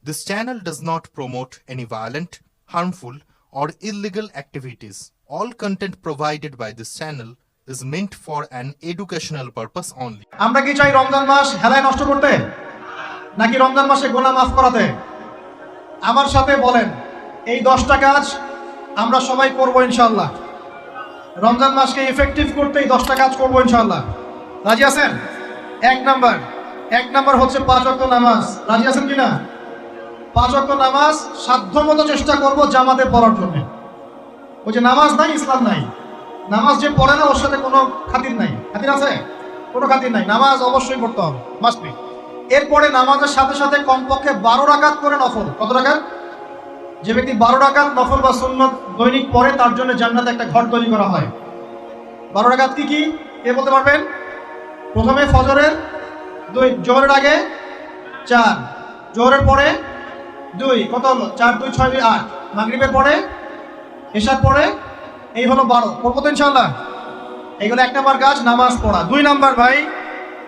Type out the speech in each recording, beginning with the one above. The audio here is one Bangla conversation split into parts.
This channel does not promote any violent, harmful, or illegal activities. All content provided by this channel is meant for an educational purpose only. আমরা কি চাই রমজান মাস হেলায় নষ্ট করতে নাকি রমজান মাসে গুনাহ মাফ করাতে? আমার সাথে বলেন, এই 10টা কাজ আমরা সবাই করব ইনশাআল্লাহ। রমজান মাসকে ইফেক্টিভ করতে এই 10টা কাজ করব ইনশাআল্লাহ। রাজি আছেন? এক নাম্বার হচ্ছে 5 ওয়াক্ত নামাজ। রাজি আছেন কিনা? 5 ওয়াক্ত নামাজ সাধ্যমতো চেষ্টা করব জামাতে পড়ার জন্য। ওই যে নামাজ নাই ইসলাম নাই, নামাজ যে পড়ে না ওর সাথে কোনো খাতির নাই। খাতির আছে? কোনো খাতির নাই। নামাজ অবশ্যই পড়তে হবে, মাস্ট বি। এরপরে নামাজের সাথে সাথে কমপক্ষে 12 রাকাত করে নফল। কত রাকাত? যে ব্যক্তি 12 রাকাত নফল বা সুন্নত দৈনিক পড়ে তার জন্য জান্নাতে একটা ঘর তৈরি করা হয়। 12 রাকাত কি কি কে বলতে পারবেন? প্রথমে ফজরের 2, জোহরের আগে 4, জোহরের পরে 2, কত হলো? 4, 2, 6, 2, 8, মাগরিবের পরে, এশার পরে, এই হলো 12। পড়বো তো ইনশাআল্লাহ। এইগুলো 1 নাম্বার কাজ, নামাজ পড়া। 2 নাম্বার ভাই,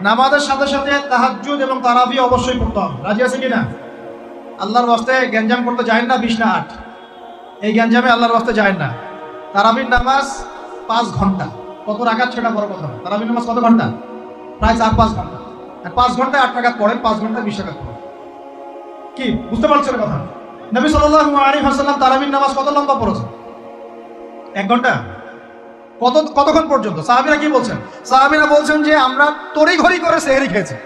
নামাজের সাথে সাথে তাহাজ্জুদ এবং তারাবি অবশ্যই পড়তে হবে। রাজি আছে কিনা? আল্লাহর ওয়াস্তে গ্যাঞ্জাম করতে যায় না 20 না 8, এই গ্যাঞ্জামে আল্লাহর ওয়াস্তে যায় না। তারাবির নামাজ 5 ঘন্টা। কত রাকাত সেটা বড় কথা। তারাবির নামাজ কত ঘন্টা? প্রায় 4-5 ঘন্টা। আর 5 ঘন্টায় 8 রাকাত পড়েন, 5 ঘন্টায় 20 রাকাত পড়েন। কি বুঝতে পারছেন কথা? নবী সাল্লাল্লাহু আলাইহি ওয়াসাল্লাম তারাবির নামাজ কত লম্বা পড়েছেন? 1 ঘন্টা। কতক্ষণ পর্যন্ত? সাহাবীরা কি বলছেন? সাহাবীরা বলছেন যে আমরা তড়িঘড়ি করে সেহরি খেয়েছি।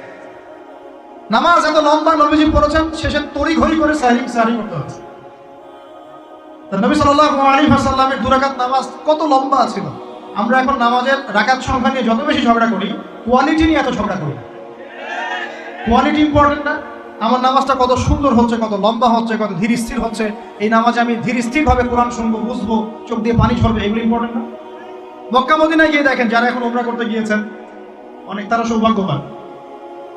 নামাজ এত লম্বা নবীজি পড়েছেন, শেষে তড়িঘড়ি করে সেহরি করতে হয়েছে। তো নবী সাল্লাল্লাহু আলাইহি ওয়াসাল্লামের 2 রাকাত নামাজ কত লম্বা ছিল। আমরা এখন নামাজের রাকাত সংখ্যা নিয়ে যত বেশি ঝগড়া করি, কোয়ালিটি নিয়ে এত ঝগড়া করি। কোয়ালিটি ইম্পর্টেন্ট না? আমার নামাজটা কত সুন্দর হচ্ছে, কত লম্বা হচ্ছে, কত ধীর স্থির হচ্ছে, এই নামাজে আমি ধীর স্থির ভাবে কোরআন শুনবো, বুঝবো, চোখ দিয়ে পানি ঝরবে, এগুলো ইম্পর্টেন্ট না? মক্কা মদিনায় গিয়ে দেখেন, যারা এখন উমরা করতে গিয়েছেন অনেক, তারা সৌভাগ্যবান।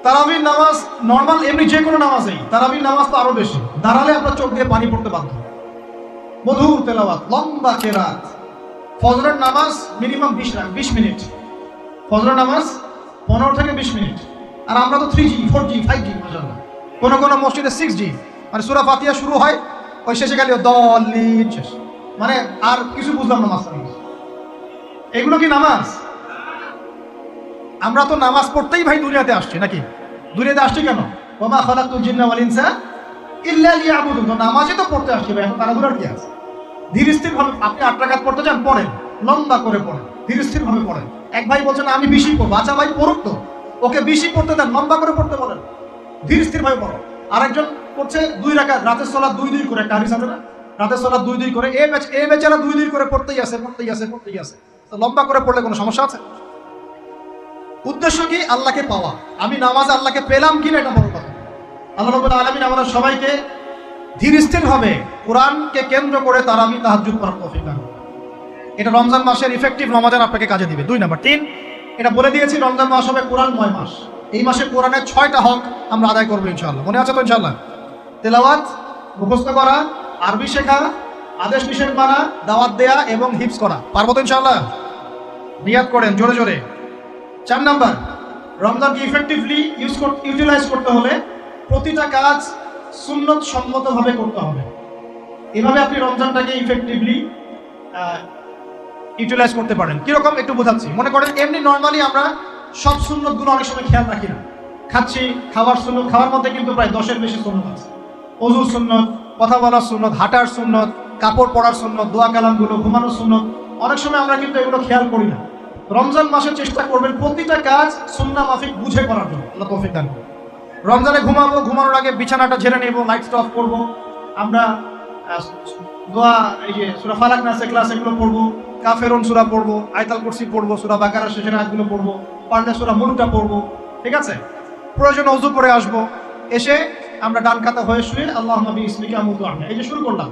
তারাবির নামাজ নর্মাল এমনি যে কোনো নামাজেই, তারাবির নামাজ তো আরো বেশি। দাঁড়ালে আপনার চোখ দিয়ে পানি পড়তে বাধ্য। মধুর তেলাওয়াত, লম্বা কেরাত। ফজরের নামাজ মিনিমাম 20 মিনিট। ফজরের নামাজ 15 থেকে 20 মিনিট। আর আমরা তো 3G 4G 5G মাশাআল্লাহ। কোন কোন মসজিদে 6G, মানে সূরা ফাতিহা শুরু হয়, ওই শেষে গেলে দলিল শেষ, মানে আর কিছু বুঝলাম না মাস্টার। এগুলো কি নামাজ? আমরা তো নামাজ পড়তেই ভাই দুনিয়াতে আসছি, নাকি? দুনিয়াতে আসছি কেন? ওমা খালাকতুল জিন্না ওয়াল ইনসা ইল্লা লিয়াবুদুন। তো নামাজই তো পড়তে আসছি ভাই, এখন তাড়াহুড়ার কি আছে? ধীর স্থির ভাবে আপনি 8 রাকাত পড়তে চান, পড়েন, লম্বা করে পড়েন, ধীর স্থির ভাবে পড়েন। এক ভাই বলছেন আমি বেশি পড়বো। আচ্ছা ভাই পড়ুক তো, ওকে বেশি পড়তে দেন, লম্বা করে পড়তে বলেন, ধীর স্থির ভাবে পড়ো। আরেকজন করছে 2 রাকাত, রাতের সালাত 2-2 করে, একটা হাদিস আছে না? রাতের সালাত 2-2 করে। এই বেচারা 2-2 করে পড়তেই আছে। তো লম্বা করে পড়লে কোনো সমস্যা আছে? উদ্দেশ্য কি? আল্লাহকে পাওয়া। আমি নামাজে আল্লাহকে পেলাম কিনা এটা বড় কথা। আল্লাহ রাব্বুল আলামিন আমাদের সবাইকে ধীর স্থির ভাবে কোরআনকে কেন্দ্র করে তারাবি তাহাজ্জুদ পড়ার তৌফিক দান করুন। এটা রমজান মাসের ইফেক্টিভ রমাদান আপনাকে কাজে দিবে। 2 নাম্বার। 3, এটা বলে দিয়েছি, রমজান মাস হবে কোরআনময় মাস। এই মাসে কোরআনের 6টা হক আমরা আদায় করবো ইনশাআল্লাহ। মনে আছে তো ইনশাআল্লাহ? তেলাওয়াত, মুখস্থ করা, আরবি শেখা, আদেশ নিষেধ মানা, দাওয়াত দেয়া এবং হিফজ করা। পারবো তো ইনশাআল্লাহ? নিয়াত করেন জোরে জোরে। 4 নাম্বার, রমজানকে ইফেক্টিভলি ইউটিলাইজ করতে হলে প্রতিটা কাজ সুন্নত সম্মতভাবে করতে হবে। এভাবে আপনি রমজানটাকে ইফেক্টিভলি ইউটিলাইজ করতে পারেন। কিরকম একটু বোঝাচ্ছি। মনে করেন এমনি নর্মালি আমরা সব সুন্নতগুলো অনেক সময় খেয়াল রাখি না। খাচ্ছি, খাওয়ার সুন্নত, খাওয়ার মধ্যে কিন্তু প্রায় 10-এর বেশি সুন্নত আছে। ওযুর সুন্নত, কথা বলার সুন্নত, হাঁটার সুন্নত, কাপড় পরার সুন্নত, দোয়া কালামগুলো, ঘুমানোর সুন্নত, অনেক সময় আমরা কিন্তু এগুলো খেয়াল করি না। রমজান মাসে চেষ্টা করবেন প্রতিটা কাজ সুন্নাহ মাফিক বুঝে করার জন্য। আল্লাহ তৌফিক দান করুন। রমজানে ঘুমাবো, ঘুমানোর আগে বিছানাটা ঝেড়ে নেব, লাইট অফ করব, আমরা দোয়া, এই যে সূরা ফালাক নাস ইখলাস এগুলো পড়বো, কাফেরুন সূরা পড়বো, আয়াতুল কুরসি পড়বো, সূরা বাকারা শেষের আয়াতগুলো পড়বো, পারলে সূরা মুলকটা পড়বো। ঠিক আছে? প্রয়োজনে ওযু করে আসবো, এসে আমরা ডান কাতা হয়ে শুয়ে আল্লাহুম্মা বিইসমিকা আমুতু আহনা, এই যে শুরু করলাম।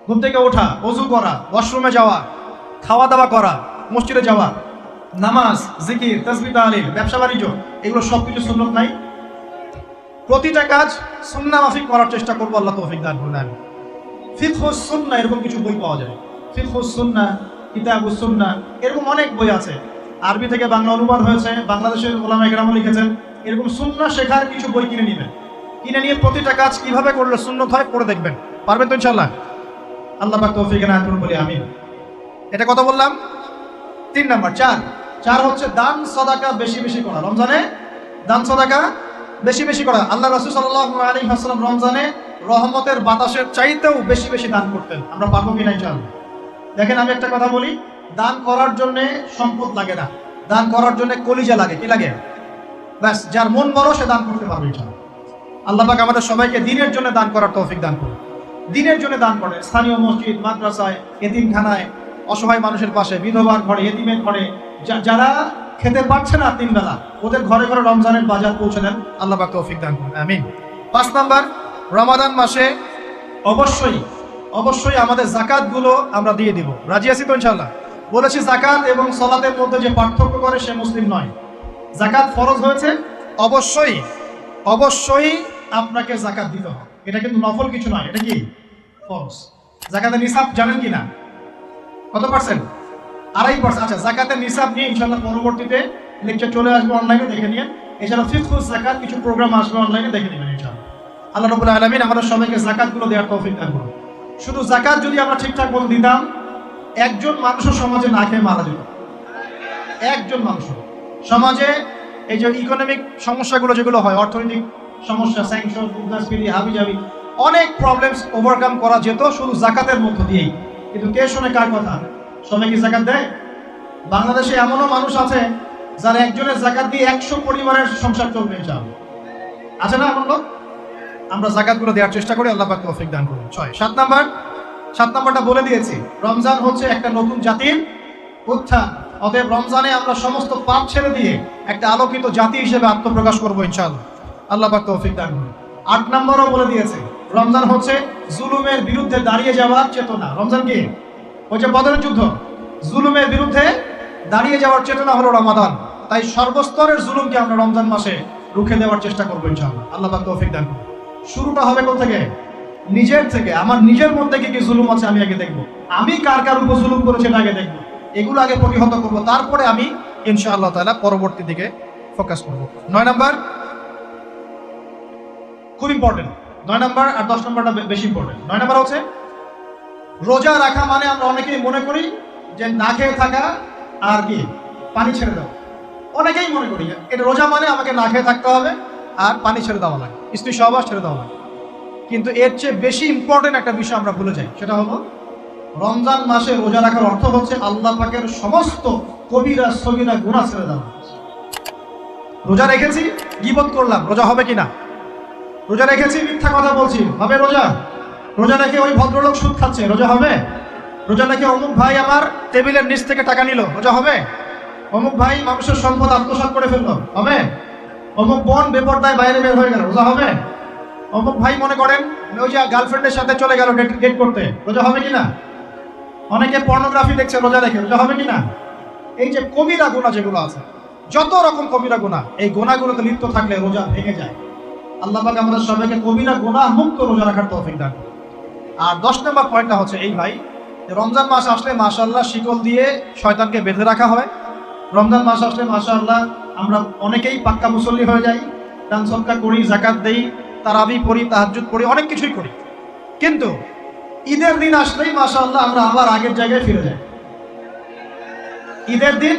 ঘুম থেকে ওঠা, ওযু করা, ওয়াশরুমে যাওয়া, খাওয়া দাওয়া করা, মসজিদে যাওয়া, নামাজ, জিকির, তাসবিহ, তাহলিল, ব্যবসা বাণিজ্য, এগুলো সবকিছু সুন্নত নাই? প্রতিটা কাজ সুন্নাহ মাফিক করার চেষ্টা করবো। আল্লাহ তৌফিক দান করুন। ফিকহুস সুন্নাহ এরকম কিছু বই পাওয়া যায়। ফিকহুস সুন্নাহ, কিতাবুস সুন্নাহ, এরকম অনেক বই আছে। আরবি থেকে বাংলা অনুবাদ হয়েছে, বাংলাদেশের উলামায়ে কেরাম লিখেছেন। এরকম সুন্নাহ শেখার কিছু বই কিনে নেবেন। কিনে নিয়ে প্রতিটা কাজ কিভাবে করলে সুন্নত হয় করে দেখবেন। পারবেন তো ইনশাআল্লাহ? আল্লাহ পাক তৌফিক এনায়েত করুন বলি আমিন। এটা কত বললাম? 3 নাম্বার। 4 হচ্ছে দান সাদাকা বেশি বেশি করা। রমজানে দান সাদাকা বেশি বেশি করা। আল্লাহ রাসূল সাল্লাল্লাহু আলাইহি ওয়াসাল্লাম রমজানে রহমতের বাতাসের চাইতেও বেশি বেশি দান করতেন। আমরা পারবো কিনা ইনশাআল্লাহ? দেখেন আমি একটা কথা বলি, দান করার জন্য সম্পদ লাগে না, দান করার জন্য কলিজা লাগে। কি লাগে? ব্যাস, যার মন বড় সে দান করতে পারবে ইনশাআল্লাহ। আল্লাহ পাক আমাদের সবাইকে দিনের জন্য দান করার তৌফিক দান করুন। দিনের জন্য দান করে স্থানীয় মসজিদ, মাদ্রাসায়, এতিমখানায়, অসহায় মানুষের পাশে, বিধবার ঘরে, এতিমের ঘরে, যারা খেতে পারছে না 3 বেলা, ওদের ঘরে ঘরে রমজানের বাজার পৌঁছে দেন। আল্লাহ পাক তৌফিক দান করুন আমিন। 5 নাম্বার, রমাদান মাসে অবশ্যই অবশ্যই আমাদের জাকাত গুলো আমরা দিয়ে দিব। রাজি আছি তো ইনশাআল্লাহ? বলেছি জাকাত এবং সালাতের মধ্যে যে পার্থক্য করে সে মুসলিম নয়। জাকাত ফরজ হয়েছে, অবশ্যই অবশ্যই আপনাকে জাকাত দিতে হবে। এটা কিন্তু নফল কিছু নয়, এটা কি ফরজ। জাকাতের নিসাব জানেন কি না? কত পার্সেন্ট? 2.5%। আচ্ছা, জাকাতের নিসাব নিয়ে ইনশাআল্লাহ পরবর্তীতে লেকচার চলে আসবে, অনলাইনে দেখে নিন। এছাড়া ফিকহুস জাকাত কিছু প্রোগ্রাম আসবে, অনলাইনে দেখে নেবেন ইনশাআল্লাহ। আল্লাহ রাব্বুল আলামিন আমাদের সবাইকে জাকাতগুলো দেওয়ার তৌফিক দান করুন। শুধু জাকাত যদি আমরা ঠিকঠাক মতো দিতাম, একজন মানুষও সমাজে না খেয়ে মারা যেত। একজন মানুষ সমাজে এই যে ইকোনমিক সমস্যাগুলো যেগুলো হয়, অর্থনৈতিক সমস্যা, স্যাংশন, মুদ্রাস্ফীতি, হাবিজাবি, অনেক প্রবলেমস ওভারকাম করা যেত শুধু জাকাতের মধ্য দিয়েই। কিন্তু কে শোনে কার কথা? সবাই কি জাকাত দেয়? বাংলাদেশে এমনও মানুষ আছে যারা একজনের জাকাত দিয়ে 100 পরিবারের সংসার চলবে ইনশাআল্লাহ। আছে না এমন লোক? আমরা জাকাতগুলো দেওয়ার চেষ্টা করি। আল্লাহ পাক তৌফিক দান করুন। 7 নাম্বারটা বলে দিয়েছি, রমজান হচ্ছে একটা নতুন জাতির উত্থান। অতএব রমজানে আমরা সমস্ত পাপ ছেড়ে দিয়ে একটা আলোকিত জাতি হিসেবে আত্মপ্রকাশ করবো ইনশাআল্লাহ। আল্লাহ পাক তৌফিক দান করুন। 8 নাম্বারও বলে দিয়েছে, রমজান হচ্ছে জুলুমের বিরুদ্ধে দাঁড়িয়ে যাওয়ার চেতনা। রমজান কি? ওই যে বদরের যুদ্ধ, জুলুমের বিরুদ্ধে দাঁড়িয়ে যাওয়ার চেতনা হলো রমাদান। তাই সর্বস্তরের জুলুমকে আমরা রমজান মাসে রুখে দেওয়ার চেষ্টা করবো ইনশাআল্লাহ। আল্লাহ পাক তৌফিক দান করুন। শুরুটা হবে কোথা থেকে? নিজের থেকে। আমার নিজের মধ্যে কি কি জুলুম আছে আমি আগে দেখবো, আমি কার কার উপর জুলুম করেছি এটা আগে দেখবো, এগুলো আগে প্রতিহত করবো, তারপরে আমি ইনশাআল্লাহ তাআলা পরবর্তী দিকে ফোকাস করবো। 9 নাম্বার খুব ইম্পর্টেন্ট। 9 নাম্বার আর 10 নাম্বারটা বেশি ইম্পর্টেন্ট। 9 নাম্বার হচ্ছে রোজা রাখা মানে আমরা অনেকেই মনে করি যে না খেয়ে থাকা আর কি পানি ছেড়ে দেওয়া। অনেকেই মনে করি এটা রোজা মানে আমাকে না খেয়ে থাকতে হবে আর পানি ছেড়ে দেওয়া লাগে, স্ত্রী সহবাস ছেড়ে দেওয়া লাগে। কিন্তু এর চেয়ে বেশি ইম্পর্টেন্ট একটা বিষয় আমরা ভুলে যাই, সেটা হলো রমজান মাসে রোজা রাখার অর্থ হচ্ছে আল্লাহ পাকের সমস্ত কবিরা সগীরা গুনাহ ছেড়ে দেওয়া। রোজা রেখেছি, গীবত করলাম, রোজা হবে কিনা? রোজা রেখেছি, মিথ্যা কথা বলছি, হবে রোজা? রোজা রেখে ওই ভদ্রলোক সুদ খাচ্ছে, রোজা হবে? রোজা রেখে অমুক ভাই আমার টেবিলের নিচ থেকে টাকা নিল, রোজা হবে? অমুক ভাই মানুষের সম্পদ আত্মসাৎ করে ফেললো, হবে? অমুক বোন বেপরদায় বাইরে বের হয়ে গেল, রোজা হবে? অমুক ভাই মনে করেন ওই যে গার্লফ্রেন্ডের সাথে চলে গেল ডেট করতে, রোজা হবে কিনা? অনেকে পর্নোগ্রাফি দেখছে রোজা রেখে, রোজা হবে কিনা? এই যে কবিরা গুনাহ যেগুলো আছে, যত রকম কবিরা গুনাহ, এই গুনাহগুলোতে লিপ্ত থাকলে রোজা ভেঙে যায়। আল্লাহ পাক আমাদের সবাইকে কবিরা গুনাহ মুক্ত রোজা রাখার তৌফিক দান করুন। আর 10 নম্বর পয়েন্টটা হচ্ছে এই ভাই, রমজান মাস আসলে মাশাআল্লাহ শিকল দিয়ে শয়তানকে বেঁধে রাখা হয়। রমজান মাস আসলে মাশাআল্লাহ আমরা অনেকেই পাক্কা মুসল্লি হয়ে যাই, দান সদকা করি, যাকাত দেই, তারাবি পড়ি, তাহাজ্জুদ পড়ি, অনেক কিছুই করি। কিন্তু ঈদের দিন আসলেই মাশাআল্লাহ আমরা আবার আগের জায়গায় ফিরে যাই। ঈদের দিন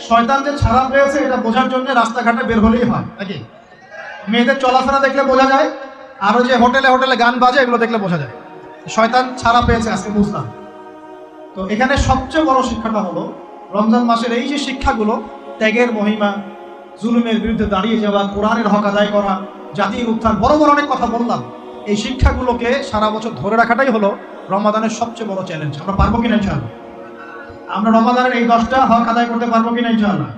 শয়তান যে ছাড়া পেয়েছে এটা বোঝার জন্য রাস্তাঘাটে বের হলেই হয় নাকি? মেয়েদের চলাফেরা দেখলে বোঝা যায়, আরো যে হোটেলে হোটেলে গান বাজে এগুলো দেখলে বোঝা যায় শয়তান ছাড়া পেয়েছে, আজকে বুঝলাম। তো এখানে সবচেয়ে বড় শিক্ষাটা হলো রমজান মাসের এই যে শিক্ষাগুলো, ত্যাগের মহিমা, জুলুমের বিরুদ্ধে দাঁড়িয়ে যাওয়া, কোরআনের হক আদায় করা, জাতির উত্থান, বড় বড় অনেক কথা বললাম। এই শিক্ষাগুলোকে সারা বছর ধরে রাখাটাই হলো রমাদানের সবচেয়ে বড় চ্যালেঞ্জ। আমরা পারবো কিনা ইনশাআল্লাহ? আমরা রমাদানের এই 10টা হক আদায় করতে পারবো কিনা ইনশাআল্লাহ?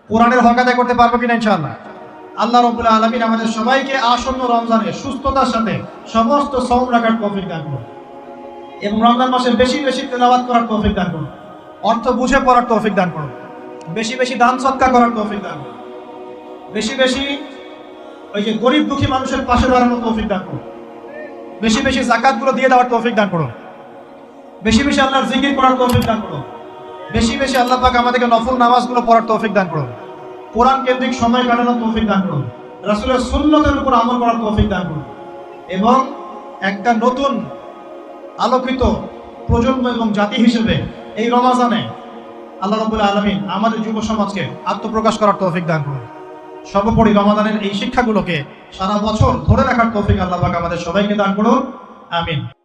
কোরআনের হক আদায় করতে পারবো কিনা ইনশাআল্লাহ? আল্লাহ রাব্বুল আলামিন আমাদের সবাইকে আসন্ন রমজানে সুস্থতার সাথে সমস্ত সওম রাখার তৌফিক দান করুন এবং রমজান মাসে বেশি বেশি তেলাওয়াত করার তৌফিক দান করুন, অর্থ বুঝে পড়ার তৌফিক দান করুন, বেশি বেশি দান সদকা করার তৌফিক দান করুন, বেশি বেশি ওই যে গরিব দুঃখী মানুষের পাশে দাঁড়ানোর তৌফিক দান করুন, বেশি বেশি যাকাতগুলো দিয়ে দেওয়ার তৌফিক দান করুন, বেশি বেশি আল্লাহর জিকির করার তৌফিক দান করুন, বেশি বেশি আল্লাহ পাক আমাদেরকে নফল নামাজগুলো পড়ার তৌফিক দান করুন, কোরআন কেন্দ্রিক সময় কাটানোর তৌফিক দান করুন। রাসূলের সুন্নতের উপর আমল করার তৌফিক দান করুন এবং একটা নতুন আলোকিত প্রজন্ম এবং জাতি হিসেবে এই রমাজানে আল্লাহ রাব্বুল আলামিন আমাদের যুব সমাজকে আত্মপ্রকাশ করার তৌফিক দান করুন। সর্বোপরি রমাদানের এই শিক্ষাগুলোকে সারা বছর ধরে রাখার তৌফিক আল্লাহ পাক আমাদের সবাইকে দান করুন। আমিন।